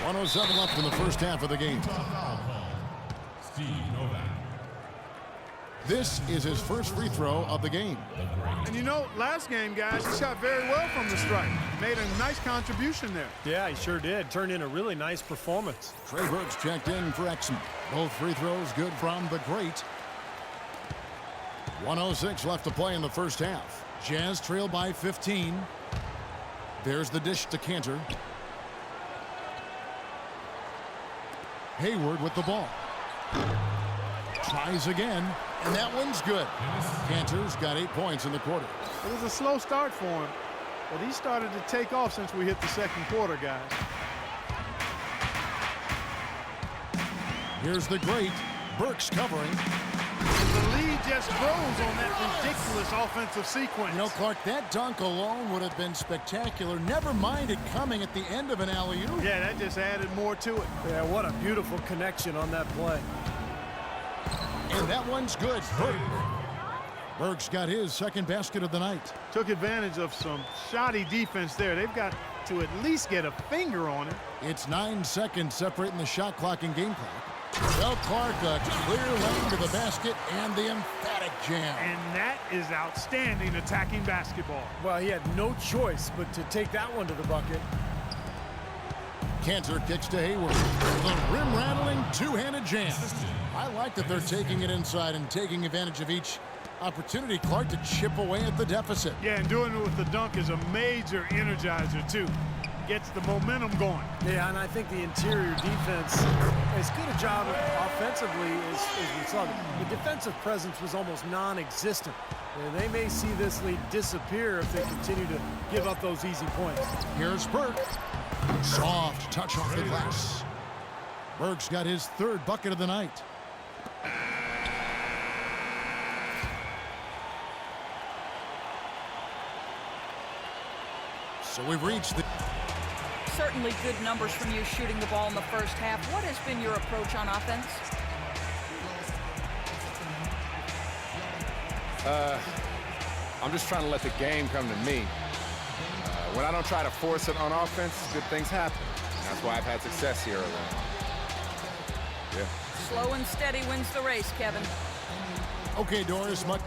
1:07 left in the first half of the game. This is his first free throw of the game. And you know, last game, guys, he shot very well from the stripe. Made a nice contribution there. Yeah, he sure did. Turned in a really nice performance. Trey Burks checked in for Exum. Both free throws good from the great. 1:06 left to play in the first half. Jazz trail by 15. There's the dish to Cantor. Hayward with the ball. Tries again, and that one's good. Cantor's got 8 points in the quarter. It was a slow start for him, but he started to take off since we hit the second quarter, guys. Here's the great Burks covering. The lead just grows on that ridiculous offensive sequence. You know, Clark, that dunk alone would have been spectacular. Never mind it coming at the end of an alley-oop. Yeah, that just added more to it. Yeah, what a beautiful connection on that play. And that one's good. Burks got his second basket of the night. Took advantage of some shoddy defense there. They've got to at least get a finger on it. It's 9 seconds separating the shot clock and game clock. Well, Clark, a clear lane to the basket and the emphatic jam. And that is outstanding attacking basketball. Well, he had no choice but to take that one to the bucket. Cantor kicks to Hayward. The rim-rattling two-handed jam. I like that they're taking it inside and taking advantage of each opportunity, Clark, to chip away at the deficit. Yeah, and doing it with the dunk is a major energizer, too. Gets the momentum going. Yeah, and I think the interior defense, as good a job offensively as we saw. The defensive presence was almost non-existent. And they may see this lead disappear if they continue to give up those easy points. Here's Burke. Soft touch off the glass. Burke's got his third bucket of the night. So we've reached the... Certainly good numbers from you shooting the ball in the first half. What has been your approach on offense? I'm just trying to let the game come to me. When I don't try to force it on offense, good things happen. And that's why I've had success here early on. Yeah. Slow and steady wins the race, Kevin. Okay, Doris, much...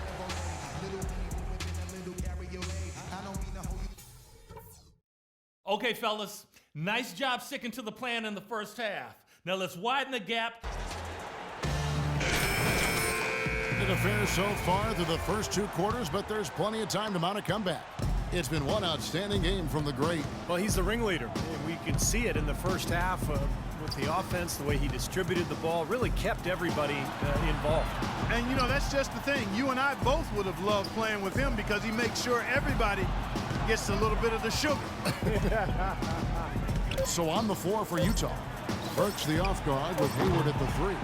Okay, fellas, nice job sticking to the plan in the first half. Now let's widen the gap. An affair so far through the first 2 quarters, but there's plenty of time to mount a comeback. It's been one outstanding game from the great. Well, he's the ringleader. We could see it in the first half with the offense, the way he distributed the ball, really kept everybody involved. And, you know, that's just the thing. You and I both would have loved playing with him because he makes sure everybody gets a little bit of the sugar. So on the floor for Utah. Burks the off guard with Hayward at the 3.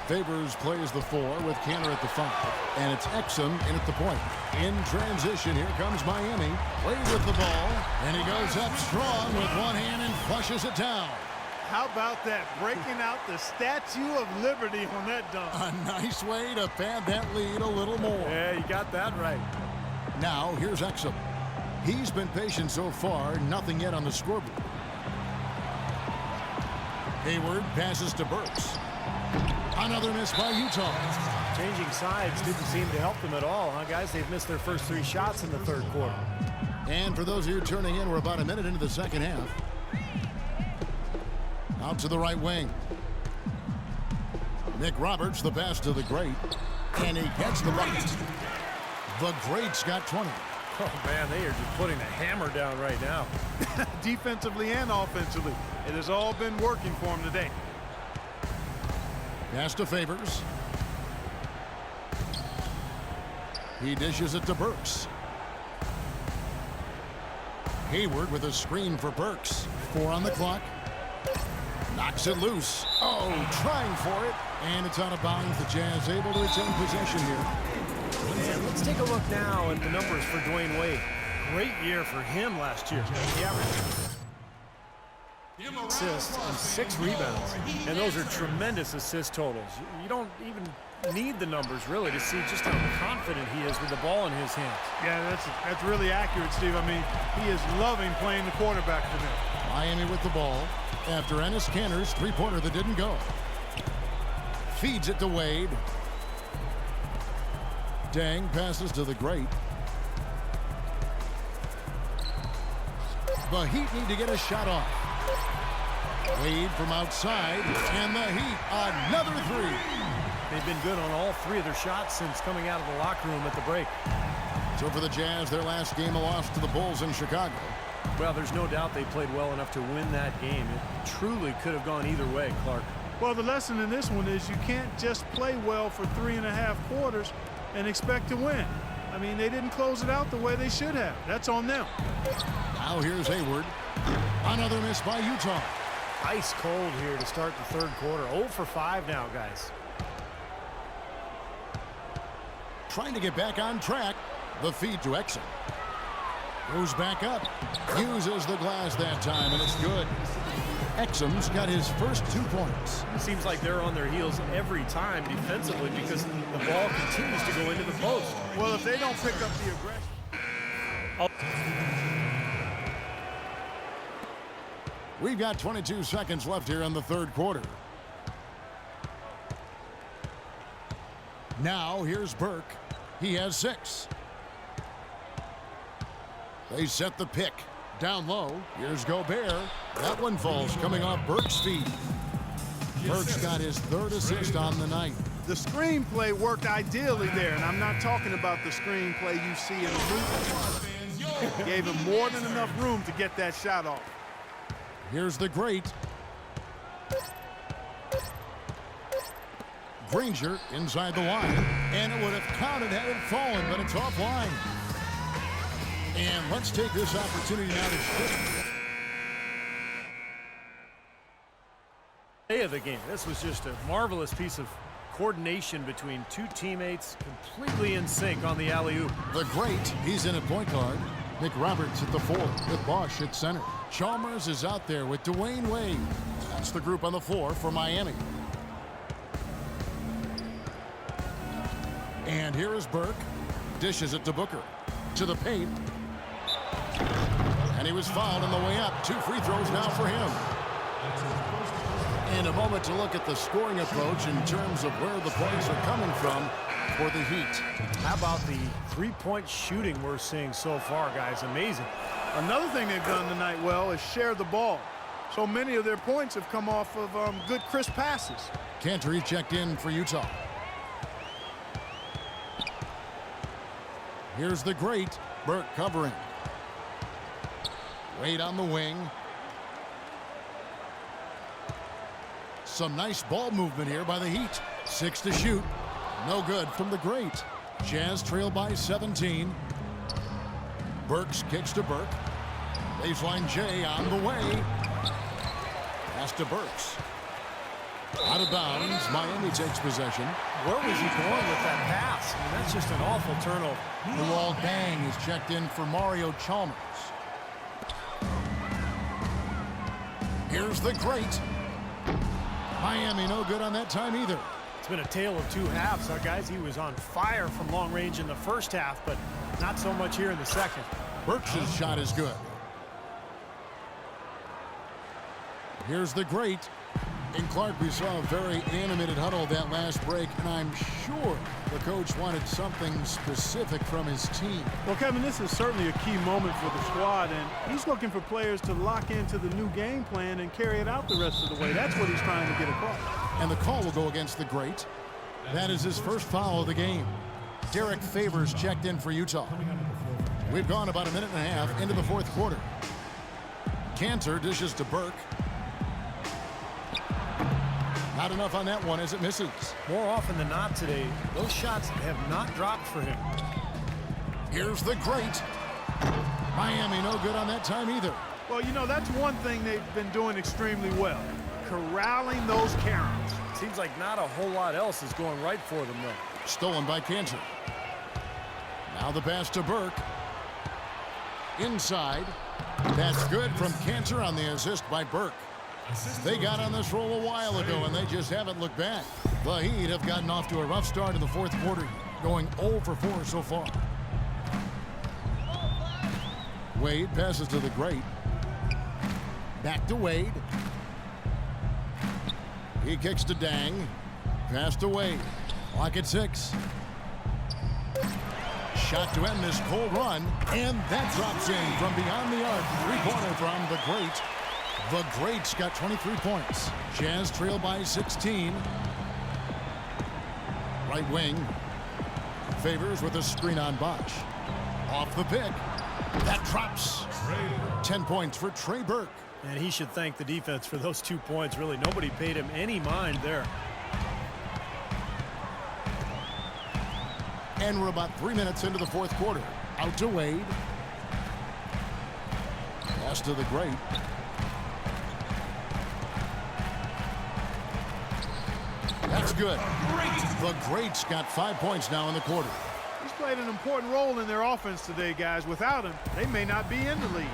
Favors plays the 4 with Cantor at the 5. And it's Exum in at the point. In transition, here comes Miami. Plays with the ball, and he goes up strong with one hand and flushes it down. How about that? Breaking out the Statue of Liberty on that dunk. A nice way to pad that lead a little more. Yeah, you got that right. Now, here's Exum. He's been patient so far, nothing yet on the scoreboard. Hayward passes to Burks. Another miss by Utah. Changing sides didn't seem to help them at all, huh, guys? They've missed their first 3 shots in the third quarter. And for those of you turning in, we're about a minute into the second half. Out to the right wing. Nick Roberts, the pass to the great. And he gets the bucket. The great's got 20. Oh, man, they are just putting the hammer down right now. Defensively and offensively. It has all been working for him today. Pass to Favors. He dishes it to Burks. Hayward with a screen for Burks. 4 on the clock. Knocks it loose. Oh, trying for it. And it's out of bounds. The Jazz able to retain possession here. And let's take a look now at the numbers for Dwayne Wade. Great year for him last year. He averaged assists and 6 rebounds. And those are tremendous assist totals. You don't even need the numbers, really, to see just how confident he is with the ball in his hands. Yeah, that's really accurate, Steve. I mean, he is loving playing the quarterback for them. Miami with the ball after Enes Kanter's three-pointer that didn't go. Feeds it to Wade. Dang passes to the great. The Heat need to get a shot off. Wade from outside, and the Heat, another three. They've been good on all three of their shots since coming out of the locker room at the break. So for the Jazz, their last game, a loss to the Bulls in Chicago. Well, there's no doubt they played well enough to win that game. It truly could have gone either way, Clark. Well, the lesson in this one is you can't just play well for 3.5 quarters and expect to win. I mean, they didn't close it out the way they should have. That's on them. Now here's Hayward. Another miss by Utah. Ice cold here to start the third quarter. 0 for 5 now, guys. Trying to get back on track. The feed to Exum. Goes back up. Uses the glass that time, and it's good. Exum's got his first 2 points. It seems like they're on their heels every time defensively because the ball continues to go into the post. Well, if they don't pick up the aggression. We've got 22 seconds left here in the third quarter. Now here's Burke. He has 6. They set the pick. Down low. Here's Gobert. That one falls coming off Burke's feet. Burke's got his 3rd assist on the night. The screenplay worked ideally there, and I'm not talking about the screenplay you see in the movie. Gave him more than enough room to get that shot off. Here's the great. Granger inside the line, and it would have counted had it fallen, but it's offline. And let's take this opportunity now to shift. Day of the game. This was just a marvelous piece of coordination between two teammates, completely in sync on the alley-oop. The great, he's in at point guard. Nick Roberts at the 4 with Bosch at center. Chalmers is out there with Dwayne Wade. That's the group on the floor for Miami. And here is Burke. Dishes it to Booker. To the paint. And he was fouled on the way up. 2 free throws now for him. And a moment to look at the scoring approach in terms of where the points are coming from for the Heat. How about the three-point shooting we're seeing so far, guys? Amazing. Another thing they've done tonight well is share the ball. So many of their points have come off of good, crisp passes. Cantor checked in for Utah. Here's the great Burke covering. Wade on the wing. Some nice ball movement here by the Heat. 6 to shoot. No good from the great. Jazz trail by 17. Burks kicks to Burke. Baseline J on the way. Pass to Burks. Out of bounds. Miami takes possession. Where was he going with that pass? I mean, that's just an awful turnover. The wall bang is checked in for Mario Chalmers. Here's the great. Miami no good on that time either. It's been a tale of 2 halves, guys. He was on fire from long range in the first half, but not so much here in the second. Burks' shot is good. Here's the great. In Clark, we saw a very animated huddle that last break, and I'm sure the coach wanted something specific from his team. Well, Kevin, this is certainly a key moment for the squad, and he's looking for players to lock into the new game plan and carry it out the rest of the way. That's what he's trying to get across. And the call will go against the great. That is his first foul of the game. Derek Favors checked in for Utah. We've gone about a minute and a half into the fourth quarter. Cantor dishes to Burke. Not enough on that one as it misses. More often than not today, those shots have not dropped for him. Here's the great. Miami no good on that time either. Well, you know, that's one thing they've been doing extremely well. Corralling those Karens. Seems like not a whole lot else is going right for them, though. Stolen by Cantor. Now the pass to Burke. Inside. That's good from Cantor on the assist by Burke. They got on this roll a while ago, and they just haven't looked back. The Heat have gotten off to a rough start in the fourth quarter, going 0 for 4 so far. Wade passes to the Great. Back to Wade. He kicks to Dang. Pass to Wade. Clock at 6. Shot to end this cold run, and that drops in from beyond the arc. Three-pointer from the Great. The Great's got 23 points. Jazz trail by 16. Right wing. Favors with a screen on Bosch. Off the pick. That drops. 10 points for Trey Burke. And he should thank the defense for those 2 points. Really, nobody paid him any mind there. And we're about 3 minutes into the fourth quarter. Out to Wade. Pass to the Great. That's good. The Great's got 5 points now in the quarter. He's played an important role in their offense today, guys. Without him, they may not be in the lead.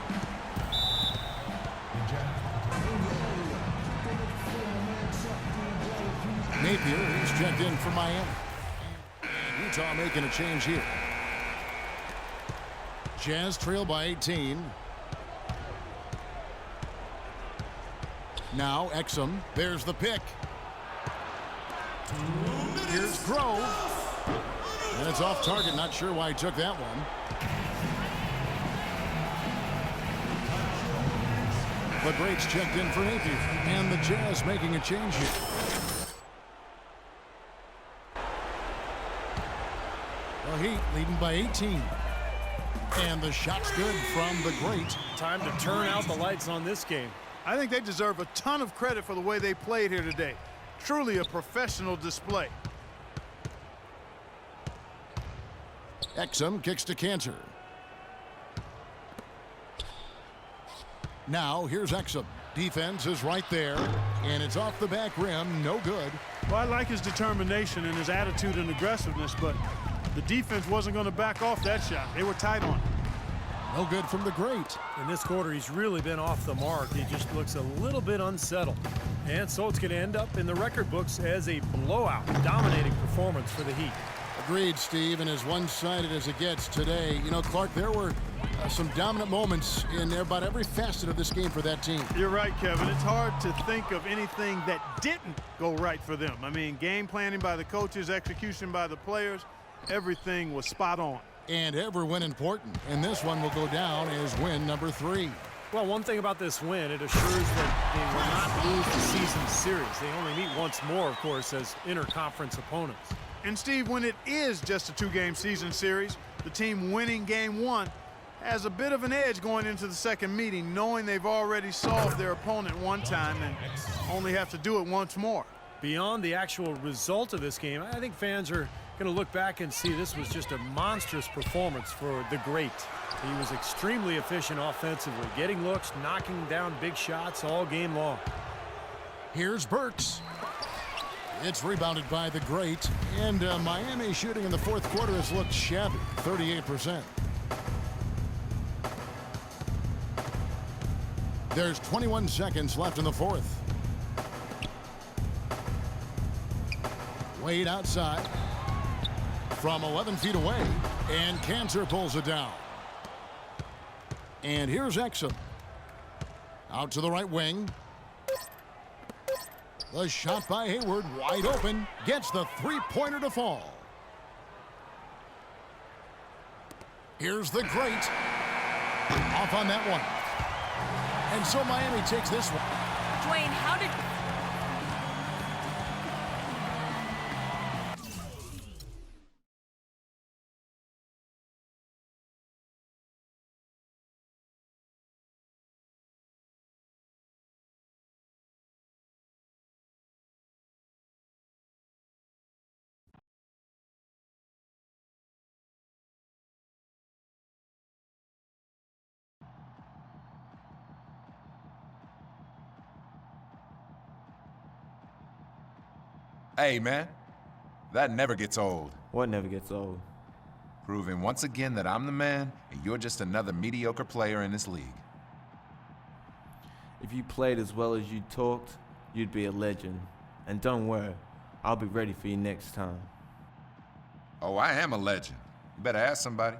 Napier is checked in for Miami. And Utah making a change here. Jazz trail by 18. Now Exum. There's the pick. Here's Grove. And it's off target. Not sure why he took that one. The Great's checked in for Napier. And the Jazz making a change here. The Heat leading by 18. And the shot's good from the Great. Time to turn out the lights on this game. I think they deserve a ton of credit for the way they played here today. Truly a professional display. Exum kicks to Cantor. Now here's Exum. Defense is right there, and it's off the back rim. No good. Well, I like his determination and his attitude and aggressiveness, but the defense wasn't going to back off that shot. They were tight on it. No good from the Great. In this quarter, he's really been off the mark. He just looks a little bit unsettled. And so it's going to end up in the record books as a blowout, dominating performance for the Heat. Agreed, Steve, and as one-sided as it gets today. You know, Clark, there were some dominant moments in about every facet of this game for that team. You're right, Kevin. It's hard to think of anything that didn't go right for them. I mean, game planning by the coaches, execution by the players, everything was spot on. And every win important, and this one will go down as win number 3. Well, one thing about this win, it assures that they will not lose the season series. They only meet once more, of course, as interconference opponents. And, Steve, when it is just a 2-game season series, the team winning game 1 has a bit of an edge going into the second meeting, knowing they've already solved their opponent one time and only have to do it once more. Beyond the actual result of this game, I think fans are going to look back and see this was just a monstrous performance for the Great. He was extremely efficient offensively, getting looks, knocking down big shots all game long. Here's Burks. It's rebounded by the Great, and Miami shooting in the fourth quarter has looked shabby, 38%. There's 21 seconds left in the fourth. Wade outside from 11 feet away, and Cantor pulls it down. And here's Exum. Out to the right wing. The shot by Hayward, wide open, gets the three-pointer to fall. Here's the Great. Off on that one. And so Miami takes this one. Dwayne, how did... Hey, man, that never gets old. What never gets old? Proving once again that I'm the man and you're just another mediocre player in this league. If you played as well as you talked, you'd be a legend. And don't worry, I'll be ready for you next time. Oh, I am a legend. You better ask somebody.